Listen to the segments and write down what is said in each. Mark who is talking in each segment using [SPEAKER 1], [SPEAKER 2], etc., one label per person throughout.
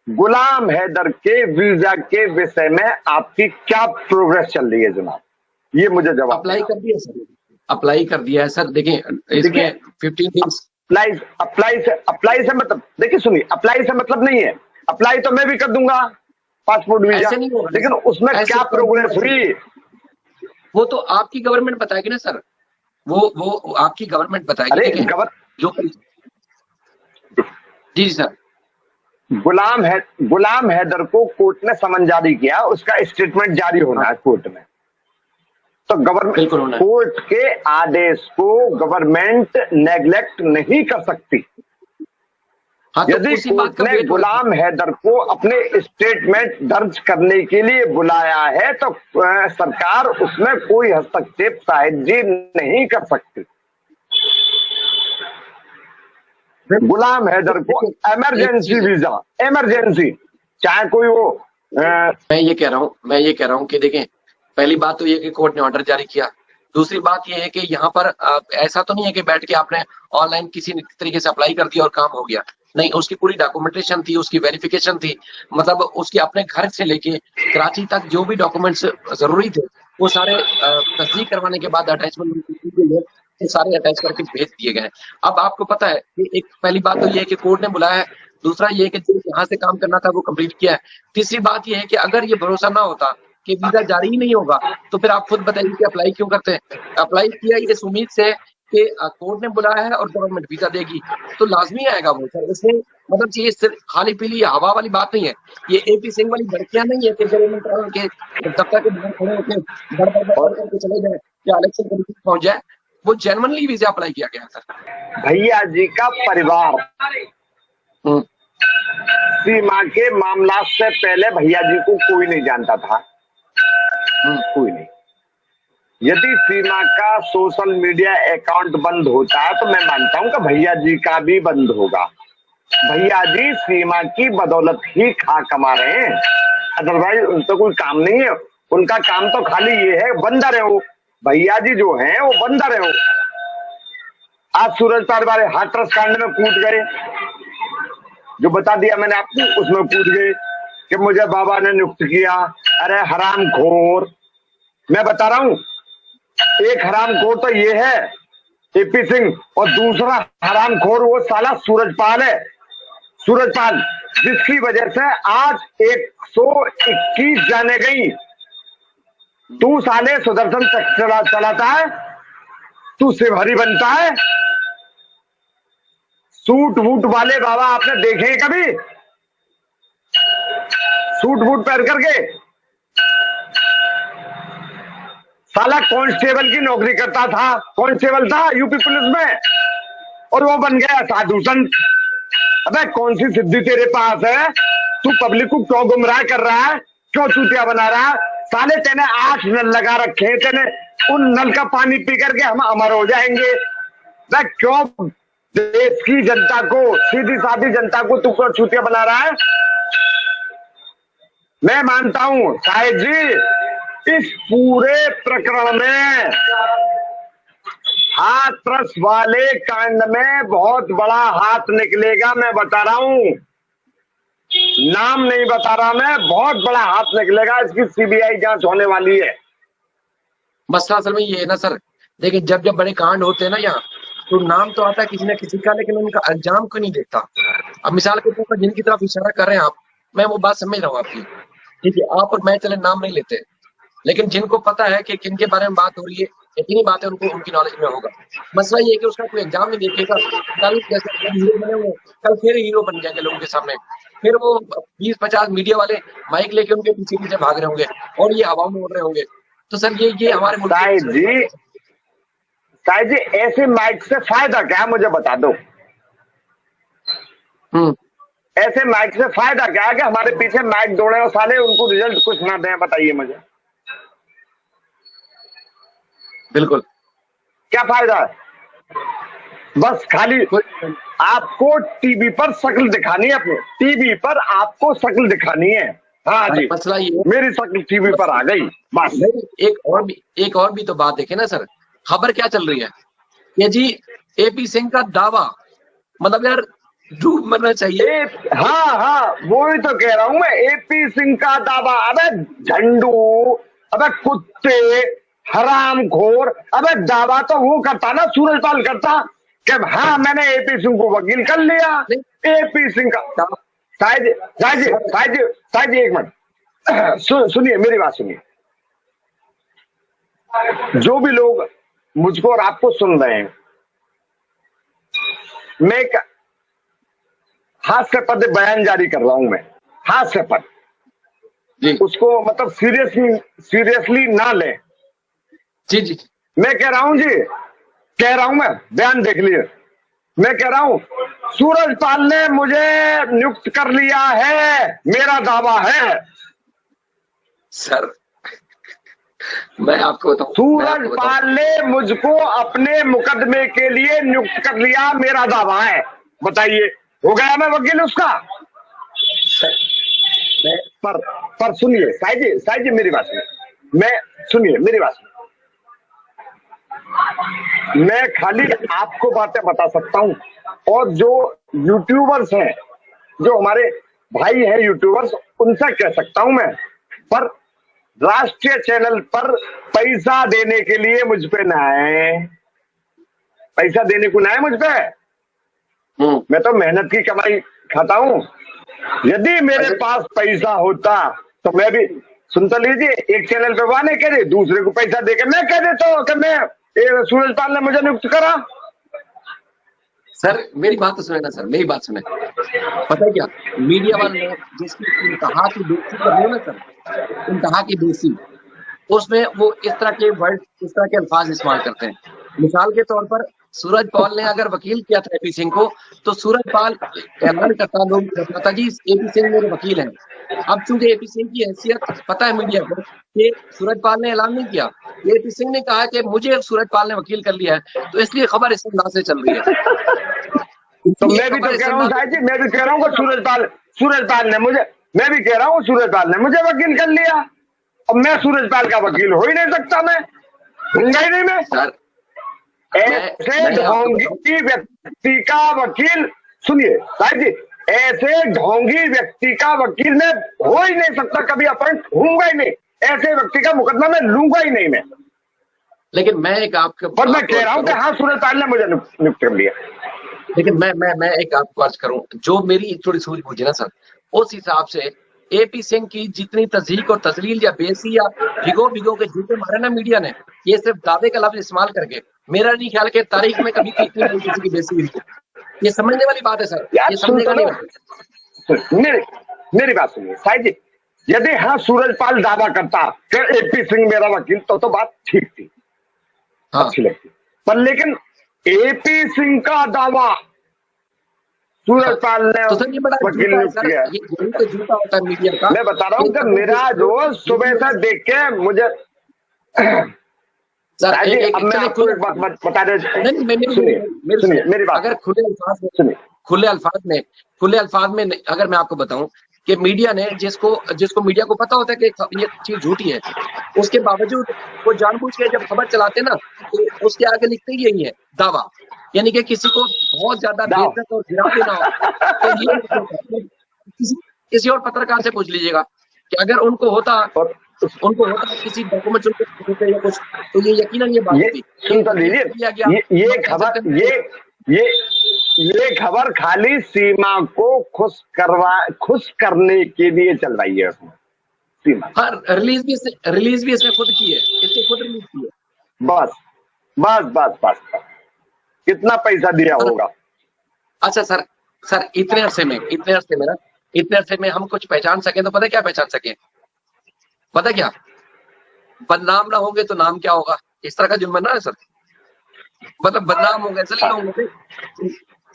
[SPEAKER 1] गुलाम हैदर के वीजा के विषय में आपकी क्या प्रोग्रेस चल रही है जनाब, ये मुझे जवाब।
[SPEAKER 2] अप्लाई कर दिया सर, अप्लाई कर दिया है सर। देखिए इसमें 15 डेज
[SPEAKER 1] अप्लाई से मतलब, देखिए सुनिए, अप्लाई से मतलब नहीं है, अप्लाई तो मैं भी कर दूंगा पासपोर्ट वीजा, लेकिन उसमें क्या प्रोग्रेस हुई
[SPEAKER 2] वो तो आपकी गवर्नमेंट बताएगी ना सर, वो आपकी गवर्नमेंट बताएगी। जो जी सर,
[SPEAKER 1] गुलाम हैदर को कोर्ट ने समन जारी किया, उसका स्टेटमेंट जारी होना है कोर्ट में, तो गवर्नमेंट कोर्ट के आदेश को गवर्नमेंट नेग्लेक्ट नहीं कर सकती। यदि कोर्ट ने गुलाम हैदर को अपने स्टेटमेंट दर्ज करने के लिए बुलाया है तो सरकार उसमें कोई हस्तक्षेप शायद जी नहीं कर सकती। गुलाम हैदर को इमरजेंसी वीजा, इमरजेंसी, चाहे कोई वो
[SPEAKER 2] मैं ये कह रहा हूँ कि देखें, पहली बात तो ये कि कोर्ट ने ऑर्डर जारी किया। दूसरी बात ये है कि यहाँ पर ऐसा तो नहीं है कि बैठ के आपने ऑनलाइन किसी तरीके से अप्लाई कर दिया और काम हो गया, नहीं, उसकी पूरी डॉक्यूमेंटेशन थी, उसकी वेरिफिकेशन थी, मतलब उसके अपने घर से लेके कराची तक जो भी डॉक्यूमेंट्स जरूरी थे वो सारे तस्दीक करवाने के बाद अटैचमेंट सारे अटैच करके भेज दिए गए। अब आपको पता है कि एक पहली बात तो ये है कि कोर्ट ने बुलाया है, दूसरा ये है कि जो यहाँ से काम करना था वो कंप्लीट किया है, तीसरी बात ये है कि अगर ये भरोसा ना होता कि वीजा जारी ही नहीं होगा तो फिर आप खुद बताइए कि अप्लाई क्यों करते हैं। अप्लाई किया इस उम्मीद से कि कोर्ट ने बुलाया है और गवर्नमेंट वीजा देगी तो लाजमी आएगा वो सर। इसमें मतलब ये सिर्फ खाली पीली हवा वाली बात नहीं है, ये AP सिंह वाली भड़कियां नहीं है कि गवर्नमेंट के दफ्तर के बाहर खड़े होकर करके चले जाए या इलेक्शन कमीशन पहुंच जाए, वो जेन्युइनली वीजा अप्लाई किया गया सर।
[SPEAKER 1] भैया जी का परिवार सीमा के मामला से पहले भैया जी को कोई नहीं जानता था, कोई नहीं। यदि सीमा का सोशल मीडिया अकाउंट बंद होता है तो मैं मानता हूं कि भैया जी का भी बंद होगा। भैया जी सीमा की बदौलत ही खा कमा रहे हैं, अदरवाइज उनका कोई काम नहीं है, उनका काम तो खाली ये है बंदा रहो। भैया जी जो हैं वो बंदा रहो। आज सूरजपाल वाले हाथरस कांड में कूद गए, जो बता दिया मैंने आपको, उसमें कूद गए कि मुझे बाबा ने नियुक्त किया। अरे हरामखोर, मैं बता रहा हूं, एक हरामखोर तो ये है AP सिंह और दूसरा हरामखोर वो साला सूरजपाल है, सूरजपाल, जिसकी वजह से आज 121 जाने गई। तू साले सुदर्शन चलाता है, तू शिवहरी बनता है, सूट वूट वाले बाबा आपने देखे कभी सूट वूट पहन करके? साला कांस्टेबल की नौकरी करता था, कांस्टेबल था यूपी पुलिस में, और वो बन गया साधु संत। अबे कौन सी सिद्धि तेरे पास है? तू पब्लिक को क्यों गुमराह कर रहा है, क्यों चूतिया बना रहा है? साले तेने 8 नल लगा रखे, तेने उन नल का पानी पी करके हम अमर हो जाएंगे। मैं क्यों देश की जनता को, सीधी सादी जनता को तू क्यों चूतिया बना रहा है? मैं मानता हूं शायद जी इस पूरे प्रकरण में हाथरस वाले कांड में बहुत बड़ा हाथ निकलेगा। मैं बता रहा हूं, नाम नहीं बता रहा मैं, बहुत बड़ा हाथ निकलेगा, इसकी CBI जांच होने वाली है।
[SPEAKER 2] मसला असल में ये है ना सर, देखिए जब जब बड़े कांड होते हैं ना यहाँ, तो नाम तो आता है किसी न किसी का, लेकिन उनका अंजाम को नहीं देखता। अब मिसाल के तौर पर जिनकी तरफ इशारा कर रहे हैं आप, मैं वो बात समझ रहा हूँ आपकी, ठीक है, आप और मैं चले नाम नहीं लेते, लेकिन जिनको पता है कि किनके बारे में बात हो रही है, इतनी बातें उनको उनकी नॉलेज में होगा। मसला ये है कि उसका कोई एग्जाम नहीं देखेगा, कल जैसे हीरो बने हुए, कल फिर हीरो बन जाएंगे लोगों के सामने, फिर वो 20-50 मीडिया वाले माइक लेके उनके पीछे पीछे भाग रहे होंगे और ये हवा में उड़ रहे होंगे। तो सर ये हमारे
[SPEAKER 1] शायद जी ऐसे माइक से फायदा क्या, मुझे बता दो। ऐसे माइक से फायदा क्या है कि हमारे पीछे माइक दौड़े और साले उनको रिजल्ट कुछ ना दें, बताइए मुझे।
[SPEAKER 2] बिल्कुल,
[SPEAKER 1] क्या फायदा है? बस खाली आपको टीवी पर शक्ल दिखानी है, अपने टीवी पर आपको शक्ल दिखानी है। हाँ जी,
[SPEAKER 2] मसला ये
[SPEAKER 1] मेरी शक्ल टीवी पर आ गई बस।
[SPEAKER 2] एक और भी तो बात देखे ना सर, खबर क्या चल रही है ये जी AP सिंह का दावा, मतलब यार डूब मरना चाहिए।
[SPEAKER 1] हाँ, वो ही तो कह रहा हूं मैं, एपी सिंह का दावा। अबे झंडू, अबे कुत्ते, हरामखोर, अबे दावा तो वो करता ना, सूरजपाल करता कि हाँ मैंने एपी सिंह को वकील कर लिया।
[SPEAKER 2] नहीं,
[SPEAKER 1] एपी सिंह का साहिब जी एक मिनट सुनिए, मेरी बात सुनिए। जो भी लोग मुझको और आपको सुन रहे हैं, मैं एक हास्य पद बयान जारी कर रहा हूं, मैं हास्य पद,
[SPEAKER 2] जी
[SPEAKER 1] उसको मतलब सीरियसली ना लें।
[SPEAKER 2] जी जी
[SPEAKER 1] मैं कह रहा हूं जी, कह रहा हूं मैं, बयान देख लिए। मैं कह रहा हूं सूरजपाल ने मुझे नियुक्त कर लिया है, मेरा दावा है।
[SPEAKER 2] सर, मैं आपको बताऊं,
[SPEAKER 1] सूरजपाल ने मुझको अपने मुकदमे के लिए नियुक्त कर लिया, मेरा दावा है। बताइए, हो गया मैं वकील उसका? पर सुनिए साहिब जी मेरी बात सुनिए, मेरी बात सुनिए। मैं खाली आपको बातें बता सकता हूं, और जो यूट्यूबर्स हैं, जो हमारे भाई हैं यूट्यूबर्स, उनसे कह सकता हूं मैं। पर राष्ट्रीय चैनल पर पैसा देने के लिए मुझ पे ना आए, पैसा देने को ना आए मुझ पे। मैं तो मेहनत की कमाई खाता हूं। यदि मेरे पास पैसा होता तो मैं भी, सुन तो लीजिए, एक चैनल पे वाने करे, दूसरे को पैसा देके मैं कह देता हूं कि मैं सूरजपाल ने मुझे नियुक्त करा।
[SPEAKER 2] सर मेरी बात तो सुने ना, सर मेरी बात सुने। पता है क्या, मीडिया वाले जिसकी इंतहा की दोस्ती कर रही है ना सर, इंतहा की दोस्ती, उसमें वो इस तरह के वर्ड, इस तरह के अल्फाज इस्तेमाल करते हैं। मिसाल के तौर पर सूरजपाल ने अगर वकील किया था एपी सिंह को, तो सूरजपाल ऐलान करता, लोग बताता जी एपी सिंह मेरे वकील हैं। अब चूंकि एपी सिंह की हैसियत पता है मीडिया को कि सूरजपाल ने ऐलान नहीं किया, एपी सिंह ने कहा कि मुझे सूरजपाल ने वकील कर लिया है, तो इसलिए खबर इस अंदाज से चल रही है।
[SPEAKER 1] तो मैं भी तो कह रहा हूँ साहिब जी, मैं भी कह रहा हूँ सूरजपाल ने मुझे, मैं भी कह रहा हूँ सूरजपाल ने मुझे वकील कर लिया, और मैं सूरजपाल का वकील हो ही नहीं सकता, मैं होऊंगा ही नहीं। मैं ऐसे ढोंगी व्यक्ति का वकील, सुनिए साहिब जी, ऐसे ढोंगी व्यक्ति का वकील मैं हो ही नहीं सकता, कभी अपॉइंट होऊंगा ही नहीं। ऐसे व्यक्ति का मुकदमा मैं लूंगा ही नहीं मैं।
[SPEAKER 2] लेकिन मैं एक आपके,
[SPEAKER 1] पर मैं कह रहा हूँ कि हाँ सूरजपाल ने मुझे नियुक्त कर लिया।
[SPEAKER 2] लेकिन मैं एक आपको अर्ज करूं, जो मेरी थोड़ी सूझबूझ है ना सर, उस हिसाब से एपी सिंह की जितनी तज़हीक और तजलील या बेसी या भिगो के जूते मारे ना मीडिया ने, ये सिर्फ दावे का लफ्ज इस्तेमाल करके, मेरा नहीं ख्याल कि तारीख में कभी किसी की बेसी हुई। ये समझने वाली बात है सर, ये समझने नहीं।
[SPEAKER 1] मेरी बात सुनिए साहिब जी, यदि हाँ सूरजपाल दावा करता कि एपी सिंह मेरा वकील, तो बात ठीक थी, अच्छी लगती। पर लेकिन एपी सिंह का दावा सूरजपाल ने वकील नियुक्त किया,
[SPEAKER 2] ये झूठा होता है मीडिया का।
[SPEAKER 1] मैं बता रहा हूँ कि मेरा जो सुबह से देख के मुझे अब मैं आपको एक बात बता दे, सुनिए मेरी बात।
[SPEAKER 2] अगर खुले अल्फाज में अगर मैं आपको बताऊं कि मीडिया ने जिसको मीडिया को पता होता है कि ये चीज झूठी है, उसके बावजूद वो जानबूझ के जब खबर चलाते ना, तो उसके आगे लिखते ही यही है, दावा, यानी कि किसी को बहुत ज्यादा बेइज्जत और गिरा देना हो। तो ये किसी और पत्रकार से पूछ लीजिएगा कि अगर उनको होता किसी डॉक्यूमेंट या कुछ, तो ये यकीनन ये बात होती।
[SPEAKER 1] सुन तो लीजिए, ये खबर खाली सीमा को खुश करने के लिए चल रही है उसमें। सीमा
[SPEAKER 2] रिलीज भी इसने खुद की है, इसने खुद रिलीज की है।
[SPEAKER 1] बस कितना पैसा दिया होगा?
[SPEAKER 2] अच्छा सर इतने अरसे में हम कुछ पहचान सके तो पता क्या पहचान सके? पता क्या, बदनाम ना होंगे तो नाम क्या होगा, इस तरह का जुम्मन ना है सर। मतलब बदनाम हो गए, जलील होंगे,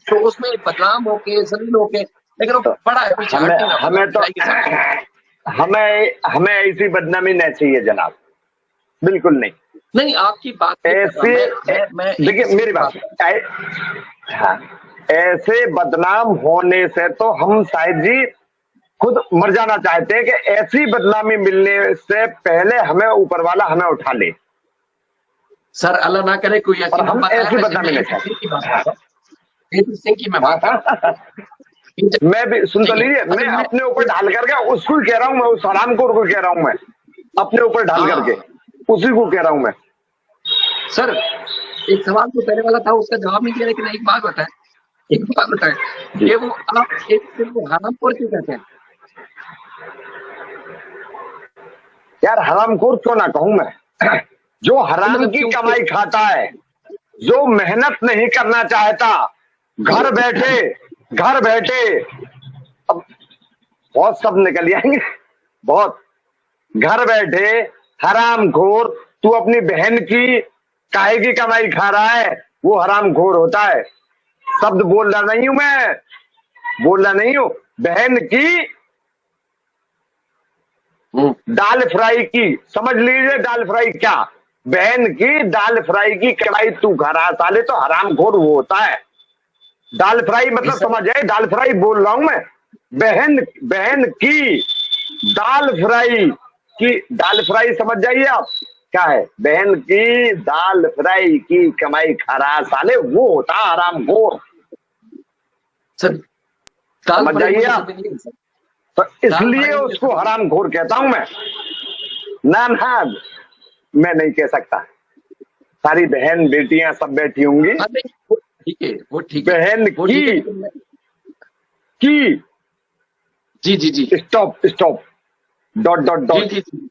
[SPEAKER 2] तो उसमें बदनाम होके जलील होके, लेकिन वो बड़ा है पीछे।
[SPEAKER 1] हमें ऐसी बदनामी नहीं चाहिए जनाब, बिल्कुल नहीं।
[SPEAKER 2] आपकी बात
[SPEAKER 1] ऐसे, देखिए मेरी बात, हाँ, ऐसे बदनाम होने से तो हम शायद जी खुद मर जाना चाहते हैं कि ऐसी बदनामी मिलने से पहले हमें ऊपर वाला हमें उठा ले।
[SPEAKER 2] सर अल्लाह ना करे कोई
[SPEAKER 1] हम ऐसी बदनामी नहीं चाहते।
[SPEAKER 2] तेजस्वी सिंह की मैं बात कर रहा हूँ।
[SPEAKER 1] मैं भी सुन तो
[SPEAKER 2] ठीक है,
[SPEAKER 1] लीजिए,
[SPEAKER 2] अगर
[SPEAKER 1] मैं
[SPEAKER 2] मैं
[SPEAKER 1] अपने ऊपर ढाल करके उसको ही कह रहा हूँ, मैं उस हरामखोर को कह रहा हूँ, मैं अपने ऊपर ढाल करके
[SPEAKER 2] हाँ
[SPEAKER 1] उसी को कह रहा हूँ मैं।
[SPEAKER 2] सर, एक सवाल तो पहले वाला था, उसका जवाब नहीं दिया, लेकिन एक बात बताएं, एक बात बताएं,
[SPEAKER 1] जी।
[SPEAKER 2] ये वो आप एक वो हरामखोर क्यों कहते हैं?
[SPEAKER 1] यार हरामखोर क्यों ना कहूं मैं? जो हराम
[SPEAKER 2] मतलब
[SPEAKER 1] की
[SPEAKER 2] क्यों?
[SPEAKER 1] कमाई खाता है, जो मेहनत नहीं करना चाहता, घर बैठे अब बहुत सब निकल जाएंगे, बहुत घर बैठे हरामखोर। तू अपनी बहन की काहे की कमाई खा रहा है, वो हरामखोर होता है। शब्द बोल रहा नहीं हूं मैं, बोल रहा नहीं हूं। बहन की दाल फ्राई की, समझ लीजिए दाल फ्राई क्या, बहन की दाल फ्राई की कमाई तू खा रहा साले, तो हरामखोर वो होता है। दाल फ्राई
[SPEAKER 2] जी
[SPEAKER 1] मतलब
[SPEAKER 2] सर,
[SPEAKER 1] समझ आए, दाल फ्राई बोल रहा हूं मैं। बहन बहन की दाल फ्राई की, दाल फ्राई समझ जाइए आप क्या है। बहन की दाल फ्राई की कमाई खा रहा साले, वो होता है हरामखोर।
[SPEAKER 2] सर दाल
[SPEAKER 1] समझ
[SPEAKER 2] फ्राई
[SPEAKER 1] जाइए
[SPEAKER 2] मुझे
[SPEAKER 1] आप,
[SPEAKER 2] समझ नहीं आई सर,
[SPEAKER 1] तो
[SPEAKER 2] दाल
[SPEAKER 1] इसलिए
[SPEAKER 2] फ्राई मुझे
[SPEAKER 1] उसको
[SPEAKER 2] समझ नहीं आई।
[SPEAKER 1] हरामखोर कहता हूं मैं। ना ना, मैं नहीं कह सकता। सारी बहन बेटियां सब बैठी होंगी।
[SPEAKER 2] हाँ नहीं, वो ठीक है, वो ठीक है,
[SPEAKER 1] बहन
[SPEAKER 2] वो ठीक है,
[SPEAKER 1] की
[SPEAKER 2] लेकिन मैं
[SPEAKER 1] की
[SPEAKER 2] जी जी जी
[SPEAKER 1] स्टॉप स्टॉप डॉट डॉट
[SPEAKER 2] जी
[SPEAKER 1] डॉट
[SPEAKER 2] जी जी